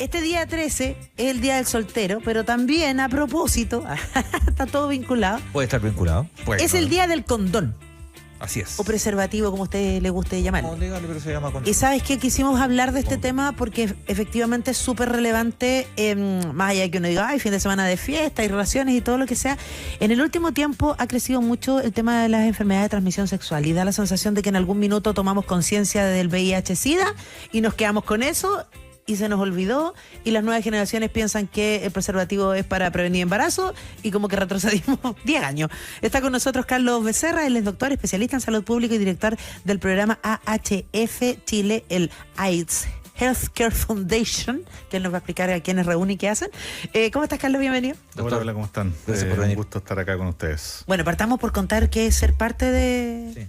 Este día 13 es el día del soltero, pero también a propósito, está todo vinculado. Puede estar vinculado. Es el día del condón. Así es. O preservativo, como a usted le guste llamarlo. No, dígale, pero se llama condón. Y sabes que quisimos hablar de este tema porque efectivamente es súper relevante, más allá de que uno diga, ay, fin de semana de fiesta y relaciones y todo lo que sea. En el último tiempo ha crecido mucho el tema de las enfermedades de transmisión sexual y da la sensación de que en algún minuto tomamos conciencia del VIH-Sida y nos quedamos con eso y se nos olvidó, y las nuevas generaciones piensan que el preservativo es para prevenir embarazo y como que retrocedimos 10 años. Está con nosotros Carlos Becerra, él es doctor, especialista en salud pública y director del programa AHF Chile, el AIDS Healthcare Foundation, que él nos va a explicar a quiénes reúne y qué hacen. ¿Cómo estás, Carlos? Bienvenido. Doctor, hola, ¿cómo están? Gracias por venir. Un gusto estar acá con ustedes. Bueno, partamos por contar qué es ser parte de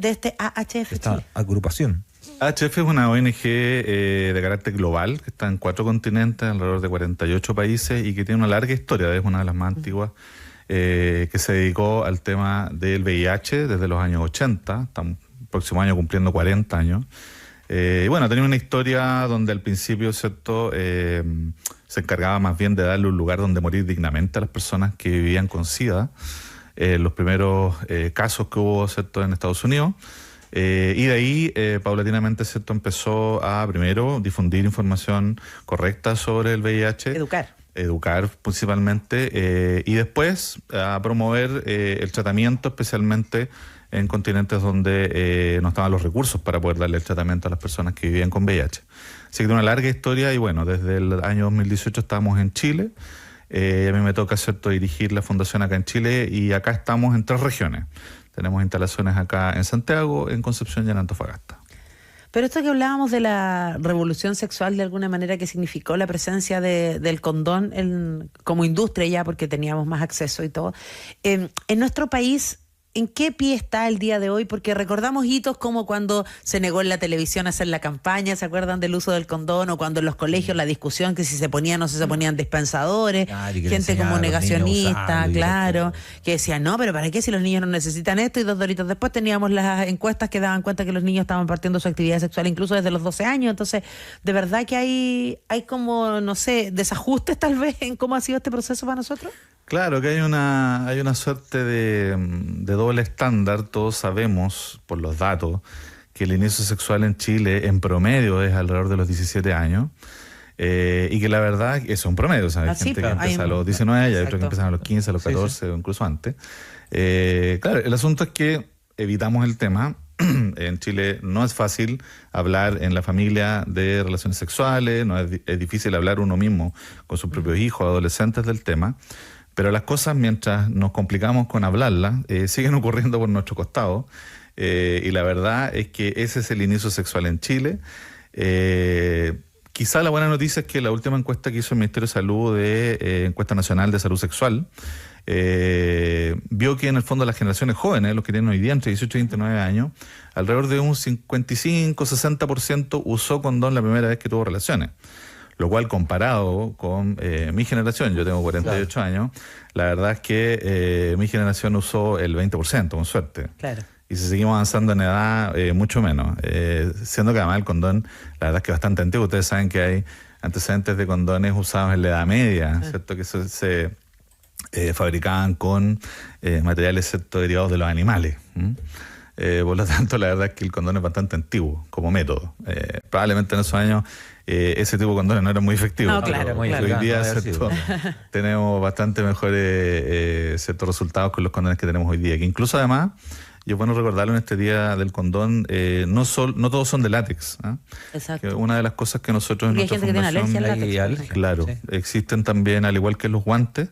este AHF Esta Chile. agrupación. AHF es una ONG de carácter global que está en 4 continentes, alrededor de 48 países y que tiene una larga historia, es una de las más antiguas, que se dedicó al tema del VIH desde los años 80, estamos el próximo año cumpliendo 40 años. Y bueno, tenía una historia donde al principio, ¿cierto?, se encargaba más bien de darle un lugar donde morir dignamente a las personas que vivían con SIDA, los primeros casos que hubo, ¿cierto?, en Estados Unidos. Y de ahí, paulatinamente, ¿cierto?, empezó a, primero, difundir información correcta sobre el VIH. Educar principalmente, y después a promover el tratamiento, especialmente en continentes donde no estaban los recursos para poder darle el tratamiento a las personas que vivían con VIH. Así que tiene una larga historia y bueno, desde el año 2018 estamos en Chile. A mí me toca, ¿cierto?, dirigir la fundación acá en Chile y acá estamos en 3 regiones. Tenemos instalaciones acá en Santiago, en Concepción y en Antofagasta. Pero esto que hablábamos de la revolución sexual, de alguna manera, que significó la presencia del condón como industria ya, porque teníamos más acceso y todo, en nuestro país, ¿en qué pie está el día de hoy? Porque recordamos hitos como cuando se negó en la televisión a hacer la campaña, ¿se acuerdan del uso del condón? O cuando en los colegios la discusión que si se ponían o no se ponían dispensadores, gente como negacionista, claro, que decía, no, pero ¿para qué si los niños no necesitan esto? Y 2 doritos después teníamos las encuestas que daban cuenta que los niños estaban partiendo su actividad sexual incluso desde los 12 años. Entonces, de verdad que hay como, no sé, desajustes tal vez en cómo ha sido este proceso para nosotros. Claro que hay una suerte de doble estándar. Todos sabemos, por los datos, que el inicio sexual en Chile en promedio es alrededor de los 17 años. Y que la verdad es un promedio, ¿sabes? Hay gente que empieza a los 19, y hay otros que empiezan a los 15, a los 14, o incluso antes. Claro, el asunto es que evitamos el tema. En Chile no es fácil hablar en la familia de relaciones sexuales, es difícil hablar uno mismo con sus propios hijos, adolescentes del tema. Pero las cosas, mientras nos complicamos con hablarlas, siguen ocurriendo por nuestro costado. Y la verdad es que ese es el inicio sexual en Chile. Quizá la buena noticia es que la última encuesta que hizo el Ministerio de Salud, Encuesta Nacional de Salud Sexual, vio que en el fondo las generaciones jóvenes, los que tienen hoy día entre 18 y 29 años, alrededor de un 55-60% usó condón la primera vez que tuvo relaciones. Lo cual, comparado con mi generación, yo tengo 48 años, la verdad es que mi generación usó el 20%, con suerte. Claro. Y si seguimos avanzando en edad, mucho menos. Siendo que además el condón, la verdad es que es bastante antiguo. Ustedes saben que hay antecedentes de condones usados en la Edad Media, ¿cierto? Que se fabricaban con materiales, ¿cierto?, derivados de los animales. Por lo tanto, la verdad es que el condón es bastante antiguo como método. Probablemente en esos años ese tipo de condones no era muy efectivo. No, claro, muy claro. Hoy día, ¿cierto?, tenemos bastante mejores ciertos resultados con los condones que tenemos hoy día. Que incluso además, y es bueno recordarlo en este día del condón, no todos son de látex. Exacto. Que una de las cosas que nosotros en nuestra fundación... Hay gente que tiene alergia al látex. Claro, sí. Existen también, al igual que los guantes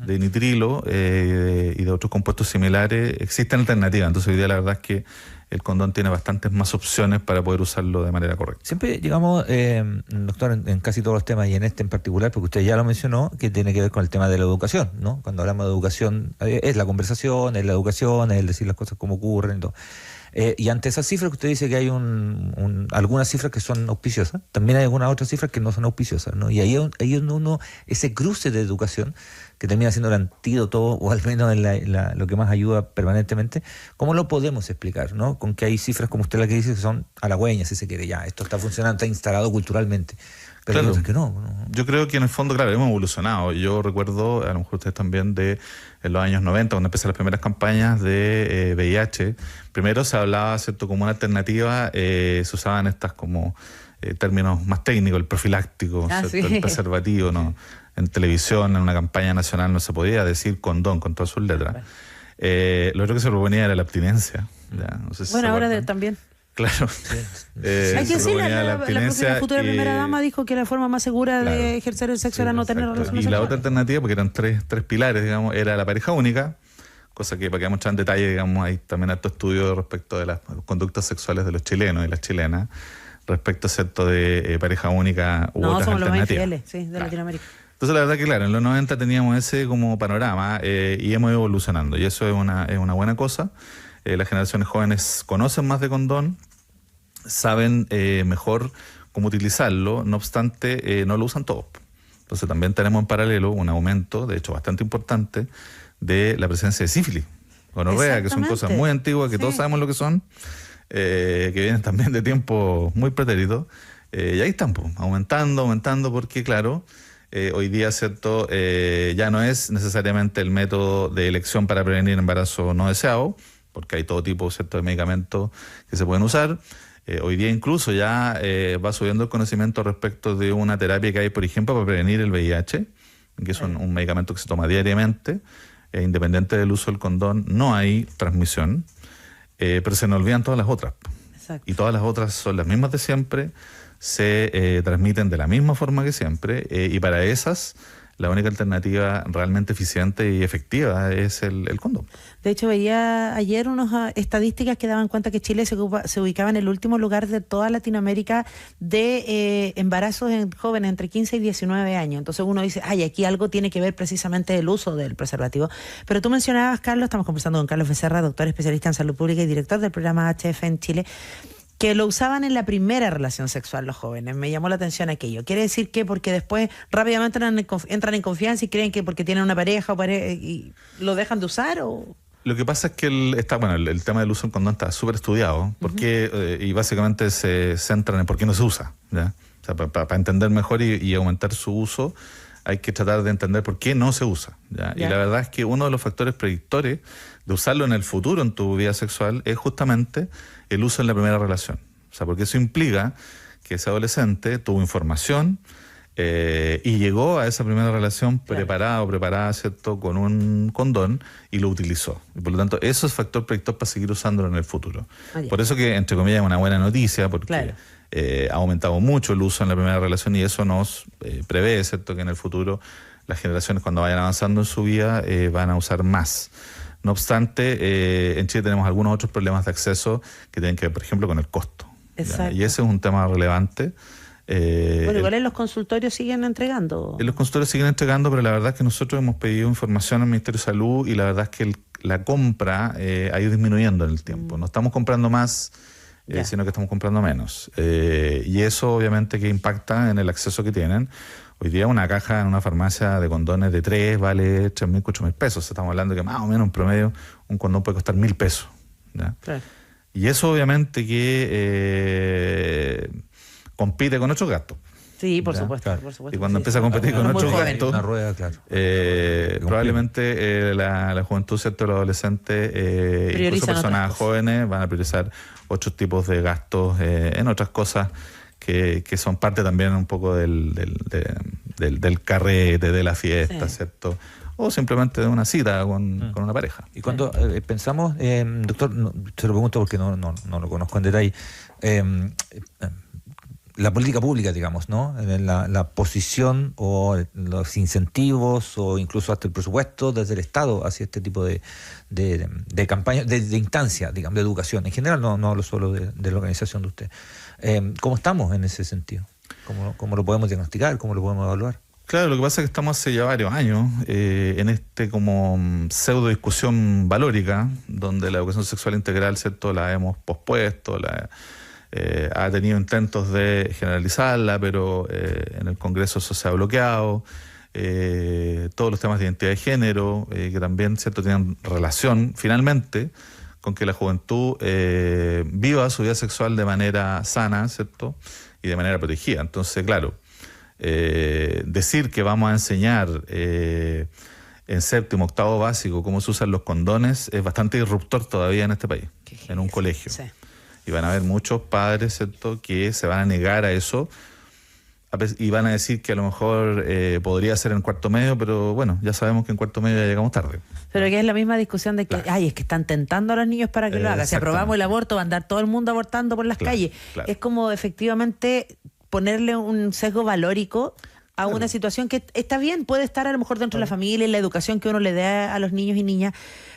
de nitrilo y de otros compuestos similares, existen alternativas. Entonces hoy día la verdad es que el condón tiene bastantes más opciones para poder usarlo de manera correcta. Siempre llegamos, doctor, en casi todos los temas y en este en particular, porque usted ya lo mencionó, que tiene que ver con el tema de la educación, ¿no? Cuando hablamos de educación, es la conversación, es la educación, es el decir las cosas como ocurren y todo. Y ante esas cifras que usted dice que hay algunas cifras que son auspiciosas, también hay algunas otras cifras que no son auspiciosas, ¿no? Y ahí es uno, ese cruce de educación que termina siendo el antídoto, o al menos lo que más ayuda permanentemente, ¿cómo lo podemos explicar, ¿no? Con que hay cifras como usted la que dice que son halagüeñas, si se quiere, ya, esto está funcionando, está instalado culturalmente. Pero claro, que no. Yo creo que en el fondo, claro, hemos evolucionado. Yo recuerdo, a lo mejor ustedes también, en los años 90, cuando empezaron las primeras campañas de VIH. Primero se hablaba, ¿cierto?, como una alternativa, se usaban estas como términos más técnicos, el profiláctico, sí. el preservativo, ¿no? En televisión, en una campaña nacional, no se podía decir condón con todas sus letras. Lo otro que se proponía era la abstinencia. ¿Ya? No sé si bueno, ahora también. Claro. Hay que decir, la propia futura primera dama dijo que la forma más segura de ejercer el sexo era no tener relaciones sexuales. Y la sexuales. otra alternativa, porque eran tres pilares, digamos, era la pareja única, cosa que, para que vamos a entrar en detalle, digamos, hay también alto estudio respecto de las conductas sexuales de los chilenos y las chilenas, respecto, ¿cierto?, de pareja única u otras somos los más alternativas. infieles, de Latinoamérica. Entonces, la verdad que, claro, en los 90 teníamos ese como panorama y hemos ido evolucionando, y eso es una buena cosa. Las generaciones jóvenes conocen más de condón, saben mejor cómo utilizarlo, no obstante, no lo usan todos. Entonces, también tenemos en paralelo un aumento, de hecho, bastante importante, de la presencia de sífilis, gonorrea, que son cosas muy antiguas, que todos sabemos lo que son, que vienen también de tiempos muy pretéritos, y ahí están, pues, aumentando, porque, claro, hoy día, ¿cierto?, ya no es necesariamente el método de elección para prevenir embarazo no deseado, porque hay todo tipo, ¿cierto?, de medicamentos que se pueden usar. Hoy día incluso ya va subiendo el conocimiento respecto de una terapia que hay, por ejemplo, para prevenir el VIH, que es un medicamento que se toma diariamente, independiente del uso del condón, no hay transmisión, pero se nos olvidan todas las otras. Exacto. Y todas las otras son las mismas de siempre, se transmiten de la misma forma que siempre, y para esas la única alternativa realmente eficiente y efectiva es el condón. De hecho, veía ayer unas estadísticas que daban cuenta que Chile se ubicaba en el último lugar de toda Latinoamérica de embarazos en jóvenes entre 15 y 19 años. Entonces uno dice, aquí algo tiene que ver precisamente el uso del preservativo. Pero tú mencionabas, Carlos, estamos conversando con Carlos Becerra, doctor especialista en salud pública y director del programa HF en Chile, que lo usaban en la primera relación sexual los jóvenes. Me llamó la atención aquello. ¿Quiere decir que porque después rápidamente entran en confianza y creen que porque tienen una pareja y lo dejan de usar? ¿O? Lo que pasa es que el tema del uso del condón está súper estudiado, porque, y básicamente se centran en por qué no se usa, ¿ya? O sea, para entender mejor y aumentar su uso, hay que tratar de entender por qué no se usa, ¿ya? Y la verdad es que uno de los factores predictores de usarlo en el futuro en tu vida sexual es justamente el uso en la primera relación. O sea, porque eso implica que ese adolescente tuvo información y llegó a esa primera relación preparada, ¿cierto?, con un condón y lo utilizó. Y por lo tanto, eso es factor predictor para seguir usándolo en el futuro. Por eso que, entre comillas, es una buena noticia, porque ha aumentado mucho el uso en la primera relación y eso nos prevé, ¿cierto?, que en el futuro las generaciones, cuando vayan avanzando en su vida, van a usar más. No obstante, en Chile tenemos algunos otros problemas de acceso que tienen que ver, por ejemplo, con el costo. Y ese es un tema relevante. Bueno, igual en los consultorios siguen entregando. En los consultorios siguen entregando, pero la verdad es que nosotros hemos pedido información al Ministerio de Salud y la verdad es que la compra ha ido disminuyendo en el tiempo. No estamos comprando más, sino que estamos comprando menos. Y eso obviamente que impacta en el acceso que tienen. Hoy día una caja en una farmacia de condones de 3 vale 3.000, 4.000 pesos. Estamos hablando que más o menos en promedio un condón puede costar 1.000 pesos. ¿Ya? Claro. Y eso obviamente que compite con otros gastos. Sí, por supuesto, claro. Por supuesto. Y cuando empieza a competir con otros gastos, una rueda, claro. Probablemente la juventud, ¿cierto?, los adolescentes, incluso personas jóvenes, van a priorizar otros tipos de gastos en otras cosas que son parte también un poco del carrete, de la fiesta, ¿cierto? O simplemente de una cita con una pareja. Y cuando pensamos, doctor, se lo pregunto porque no lo conozco en detalle, la política pública, digamos, ¿no? La posición o los incentivos o incluso hasta el presupuesto desde el Estado hacia este tipo de campañas, de instancia, digamos, de educación. En general, no hablo solo de la organización de usted. ¿Cómo estamos en ese sentido? ¿Cómo lo podemos diagnosticar? ¿Cómo lo podemos evaluar? Claro, lo que pasa es que estamos hace ya varios años en como pseudo discusión valórica, donde la educación sexual integral, ¿cierto?, la hemos pospuesto, ha tenido intentos de generalizarla, pero en el Congreso eso se ha bloqueado. Todos los temas de identidad de género, que también, ¿cierto?, tienen relación finalmente con que la juventud viva su vida sexual de manera sana, ¿cierto?, y de manera protegida. Entonces, claro, decir que vamos a enseñar en séptimo, octavo básico cómo se usan los condones es bastante disruptor todavía en este país, en un colegio. Sí. Y van a haber muchos padres, ¿cierto?, que se van a negar a eso y van a decir que a lo mejor podría ser en cuarto medio, pero bueno, ya sabemos que en cuarto medio ya llegamos tarde. Pero que es la misma discusión de que, Claro. es que están tentando a los niños para que lo hagan. Si aprobamos el aborto, va a andar todo el mundo abortando por las Claro, calles. claro. Es como efectivamente ponerle un sesgo valórico a una situación que está bien, puede estar a lo mejor dentro de la familia y la educación que uno le dé a los niños y niñas,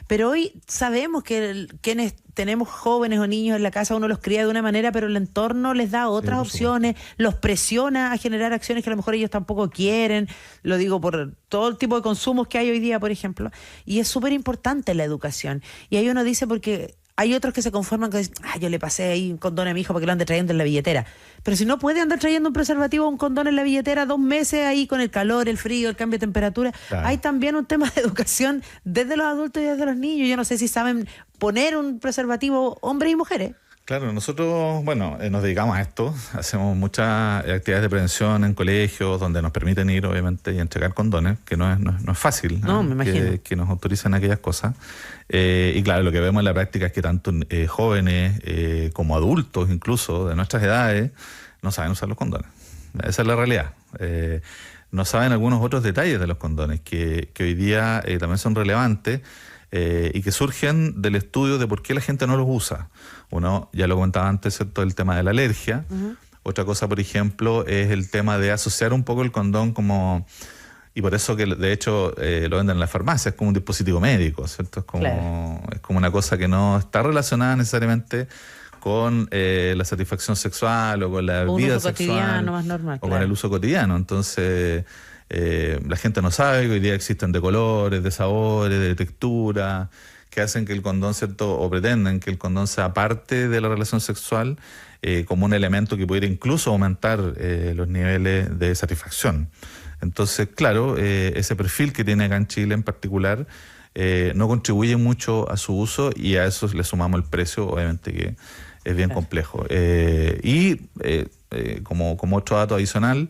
pero hoy sabemos que quienes tenemos jóvenes o niños en la casa, uno los cría de una manera, pero el entorno les da otras opciones, los presiona a generar acciones que a lo mejor ellos tampoco quieren, lo digo por todo el tipo de consumos que hay hoy día, por ejemplo, y es súper importante la educación. Y ahí uno dice, porque hay otros que se conforman con decir, yo le pasé ahí un condón a mi hijo porque lo ande trayendo en la billetera. Pero si no puede andar trayendo un preservativo o un condón en la billetera 2 meses ahí con el calor, el frío, el cambio de temperatura, Claro. hay también un tema de educación desde los adultos y desde los niños. Yo no sé si saben poner un preservativo hombres y mujeres. Claro, nosotros, bueno, nos dedicamos a esto, hacemos muchas actividades de prevención en colegios donde nos permiten ir, obviamente, y entregar condones, que no es fácil. No, me imagino. Que nos autoricen aquellas cosas. Y claro, lo que vemos en la práctica es que tanto jóvenes como adultos, incluso de nuestras edades, no saben usar los condones. Esa es la realidad. No saben algunos otros detalles de los condones que hoy día también son relevantes. Y que surgen del estudio de por qué la gente no los usa. Uno, ya lo comentaba antes, ¿cierto?, el tema de la alergia. Otra cosa, por ejemplo, es el tema de asociar un poco el condón como... Y por eso que, de hecho, lo venden en las farmacias, es como un dispositivo médico, ¿cierto? Es como una cosa que no está relacionada necesariamente con la satisfacción sexual o con la vida uso sexual. cotidiano más normal, O con el uso cotidiano. Entonces... la gente no sabe que hoy día existen de colores, de sabores, de textura, que hacen que el condón, ¿cierto?, o pretenden que el condón sea parte de la relación sexual como un elemento que pudiera incluso aumentar los niveles de satisfacción. Entonces, claro, ese perfil que tiene acá en Chile en particular no contribuye mucho a su uso, y a eso le sumamos el precio, obviamente que es bien complejo. Como otro dato adicional,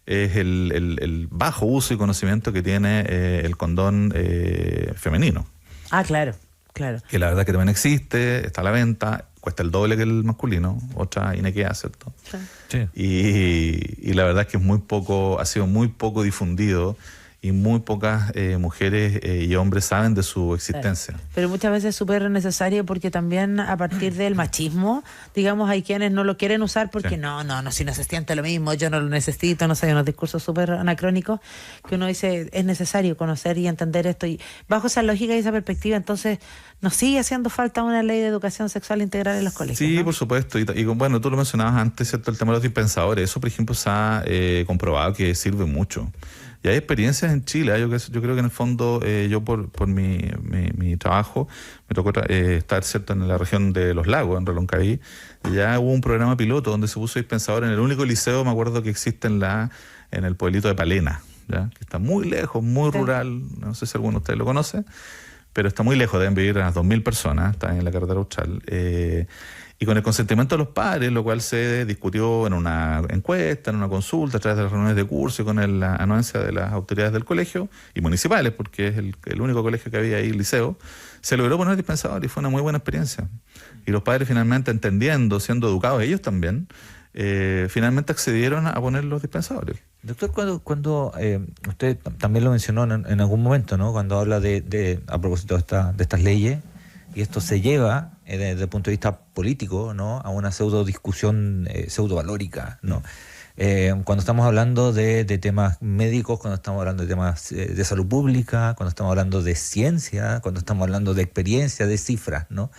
es el bajo uso y conocimiento que tiene el condón femenino. Claro. Que la verdad que también existe, está a la venta, cuesta el doble que el masculino, otra inequidad, ¿cierto? Sí. Y la verdad es que ha sido muy poco difundido, y muy pocas mujeres y hombres saben de su existencia. Claro. Pero muchas veces es súper necesario, porque también a partir del machismo, digamos, hay quienes no lo quieren usar porque Sí. no, si no se siente lo mismo, yo no lo necesito, no sé, unos discursos súper anacrónicos que uno dice, es necesario conocer y entender esto, y bajo esa lógica y esa perspectiva, entonces nos sigue haciendo falta una ley de educación sexual integral en los colegios. Sí, ¿no? por supuesto. Y bueno, tú lo mencionabas antes, ¿cierto?, el tema de los dispensadores. Eso, por ejemplo, se ha comprobado que sirve mucho. Y hay experiencias en Chile. Yo creo que en el fondo, yo por mi trabajo, me tocó estar, ¿cierto?, en la región de Los Lagos, en Reloncaví. Ya hubo un programa piloto donde se puso dispensador en el único liceo, me acuerdo, que existe en el pueblito de Palena, ¿ya?, que está muy lejos, muy rural. No sé si alguno de ustedes lo conoce, pero está muy lejos, deben vivir unas 2.000 personas, está en la carretera austral. Y con el consentimiento de los padres, lo cual se discutió en una encuesta, en una consulta, a través de las reuniones de curso y con la anuencia de las autoridades del colegio y municipales, porque es el único colegio que había ahí, el liceo, se logró poner dispensador y fue una muy buena experiencia. Y los padres, finalmente, entendiendo, siendo educados ellos también, finalmente accedieron a poner los dispensadores. Doctor, cuando usted también lo mencionó en algún momento, ¿no?, cuando habla a propósito de estas leyes, y esto se lleva desde el punto de vista político, ¿no?, a una pseudo discusión pseudo-valórica, ¿no? Cuando estamos hablando de temas médicos, cuando estamos hablando de temas de salud pública, cuando estamos hablando de ciencia, cuando estamos hablando de experiencia, de cifras, ¿no?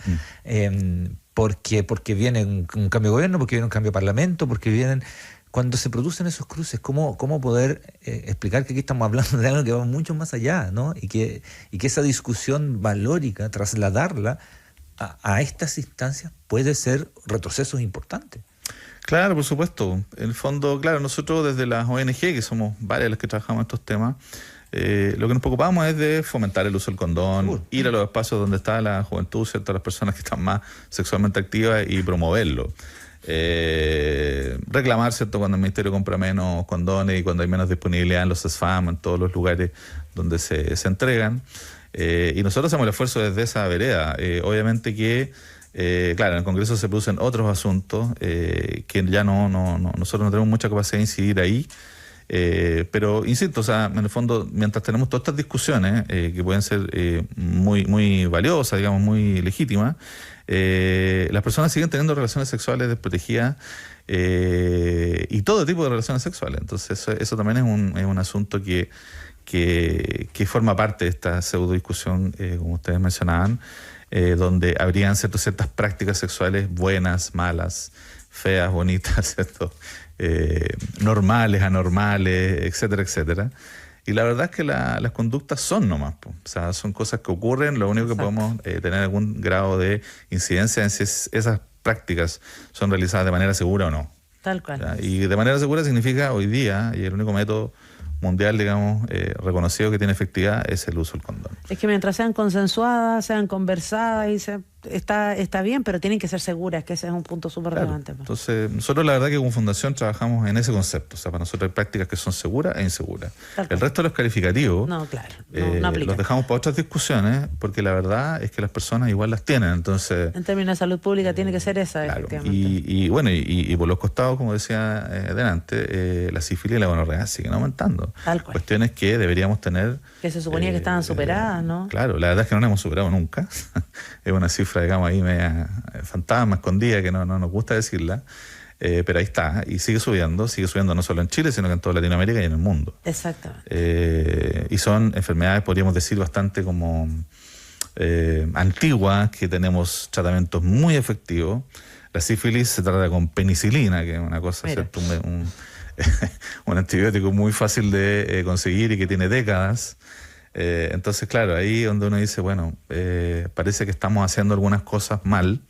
Porque viene un cambio de gobierno, porque viene un cambio de parlamento, porque vienen cuando se producen esos cruces, ¿cómo poder explicar que aquí estamos hablando de algo que va mucho más allá, ¿no? Y que esa discusión valórica, trasladarla a estas instancias puede ser retrocesos importantes? Claro, por supuesto. En el fondo, claro, nosotros desde las ONG, que somos varias las que trabajamos en estos temas, lo que nos preocupamos es de fomentar el uso del condón, ir a los espacios donde está la juventud, ¿cierto? Las personas que están más sexualmente activas y promoverlo. Reclamar, ¿cierto? Cuando el ministerio compra menos condones y cuando hay menos disponibilidad en los SFAM, en todos los lugares donde se entregan. Y nosotros hacemos el esfuerzo desde esa vereda. Obviamente que, claro, en el Congreso se producen otros asuntos que ya nosotros no tenemos mucha capacidad de incidir ahí. Pero insisto, o sea, en el fondo, mientras tenemos todas estas discusiones que pueden ser muy, muy valiosas, digamos, muy legítimas, las personas siguen teniendo relaciones sexuales desprotegidas y todo tipo de relaciones sexuales. Entonces eso también es un asunto que forma parte de esta pseudo discusión, como ustedes mencionaban, donde habrían ciertas prácticas sexuales buenas, malas, feas, bonitas, ¿cierto? Normales, anormales, etcétera, etcétera. Y la verdad es que las conductas son nomás, o sea, son cosas que ocurren. Lo único que podemos tener algún grado de incidencia en si esas prácticas son realizadas de manera segura o no. Tal cual. ¿Ya? Y de manera segura significa hoy día, y el único método mundial, digamos, reconocido que tiene efectividad es el uso del condón. Es que mientras sean consensuadas, sean conversadas y está bien, pero tienen que ser seguras, que ese es un punto súper relevante. Entonces, nosotros la verdad que como fundación trabajamos en ese concepto. O sea, para nosotros hay prácticas que son seguras e inseguras. El resto de los calificativos no aplican. Los dejamos para otras discusiones, porque la verdad es que las personas igual las tienen. Entonces, en términos de salud pública tiene que ser esa, claro, efectivamente. Y bueno, y por los costados, como decía delante, la sífilis y la gonorrea siguen aumentando. Tal cual. Cuestiones que deberíamos tener. Que se suponía que estaban superadas, ¿no? Claro, la verdad es que no las hemos superado nunca. Es una cifra, digamos, ahí media fantasma, escondida, que no nos gusta decirla, pero ahí está, y sigue subiendo no solo en Chile, sino que en toda Latinoamérica y en el mundo. Exactamente. Y son enfermedades, podríamos decir, bastante como antiguas, que tenemos tratamientos muy efectivos. La sífilis se trata con penicilina, que es una cosa, ¿cierto? Un antibiótico muy fácil de conseguir y que tiene décadas. Entonces, claro, ahí donde uno dice, bueno, parece que estamos haciendo algunas cosas mal,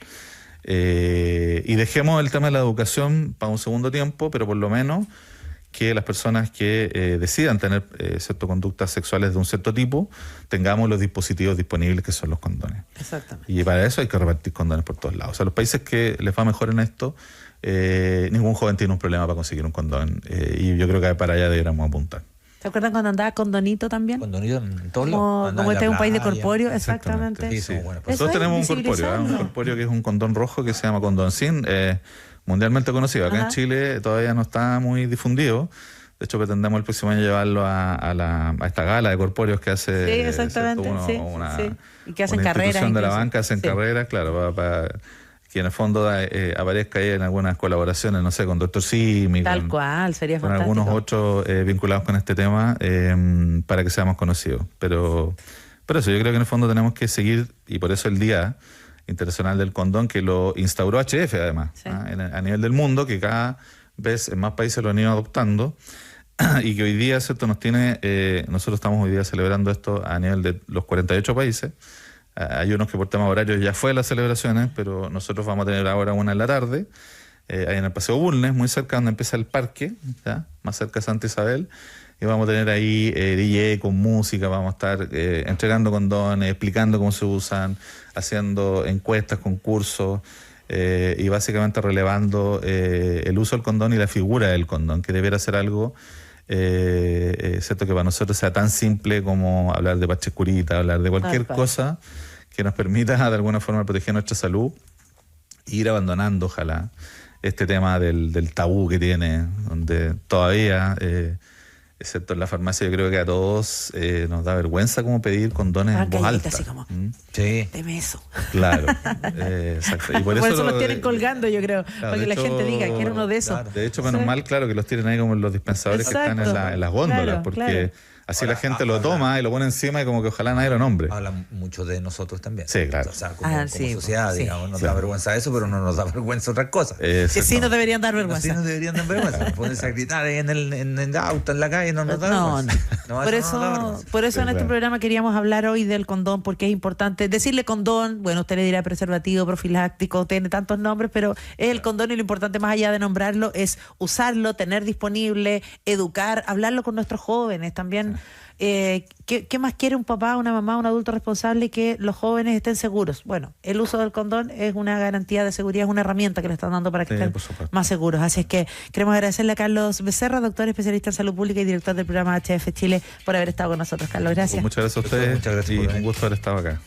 y dejemos el tema de la educación para un segundo tiempo, pero por lo menos que las personas que decidan tener conductas sexuales de un cierto tipo, tengamos los dispositivos disponibles, que son los condones. Exactamente. Y para eso hay que repartir condones por todos lados. O sea, los países que les va mejor en esto, ningún joven tiene un problema para conseguir un condón, y yo creo que para allá deberíamos apuntar. ¿Se acuerdan cuando andaba Condonito también? Condonito en todos lados. Como este es un país de corpóreo, exactamente. Sí. Nosotros tenemos un corpóreo que es un condón rojo que se llama Condonsin, mundialmente conocido. Acá en Chile todavía no está muy difundido. De hecho, pretendemos el próximo año llevarlo a esta gala de corpóreos que hace. Sí, exactamente. Y que hacen una carreras. Institución de la banca, hacen carreras, claro, para que en el fondo aparezca ahí en algunas colaboraciones, no sé, con Dr. Simi, tal cual, sería con fantástico. algunos otros vinculados con este tema, para que seamos conocidos. Pero eso, yo creo que en el fondo tenemos que seguir, y por eso el Día Internacional del Condón, que lo instauró HF además, a nivel del mundo, que cada vez en más países lo han ido adoptando, y que hoy día, ¿cierto?, nosotros estamos hoy día celebrando esto a nivel de los 48 países. Hay unos que por temas horarios ya fue las celebraciones, pero nosotros vamos a tener ahora una en la tarde, ahí en el Paseo Bulnes, muy cerca donde empieza el parque, ¿ya? Más cerca de Santa Isabel, y vamos a tener ahí DJ con música, vamos a estar entregando condones, explicando cómo se usan, haciendo encuestas, concursos, y básicamente relevando el uso del condón y la figura del condón, que debiera ser algo cierto, que para nosotros sea tan simple como hablar de pachecurita, hablar de cualquier cosa que nos permita de alguna forma proteger nuestra salud e ir abandonando, ojalá, este tema del tabú que tiene, donde todavía, excepto en la farmacia, yo creo que a todos nos da vergüenza como pedir condones en voz alta. Así como, deme eso. Claro, exacto. Y por eso los tienen colgando, yo creo, para que la gente diga, quiero uno de esos. Claro, de hecho, menos mal, claro, que los tienen ahí como en los dispensadores que están en las góndolas, porque Así Ahora, la gente lo toma y lo pone encima y como que ojalá nadie lo nombre. Habla mucho de nosotros también. Sí, claro. O sea, como sí, sociedad, sí. digamos, nos da vergüenza eso, pero no nos da vergüenza otras cosas. Que sí nos deberían dar Así vergüenza. nos deberían dar vergüenza. Ponerse a gritar ahí en el auto, en la calle, no nos da No, vergüenza. no. No, Por eso no nos da eso, vergüenza. por eso en este Claro. programa queríamos hablar hoy del condón, porque es importante decirle condón. Bueno, usted le dirá preservativo, profiláctico, tiene tantos nombres, pero es el condón, y lo importante más allá de nombrarlo es usarlo, tener disponible, educar, hablarlo con nuestros jóvenes también. ¿Qué más quiere un papá, una mamá, un adulto responsable? Que los jóvenes estén seguros. Bueno, el uso del condón es una garantía de seguridad, es una herramienta que le están dando para que Sí, estén por supuesto. más seguros. Así es que queremos agradecerle a Carlos Becerra, doctor especialista en salud pública y director del programa HF Chile, por haber estado con nosotros. Carlos, gracias. Muchas gracias a ustedes Muchas gracias y por venir. un gusto haber estado acá.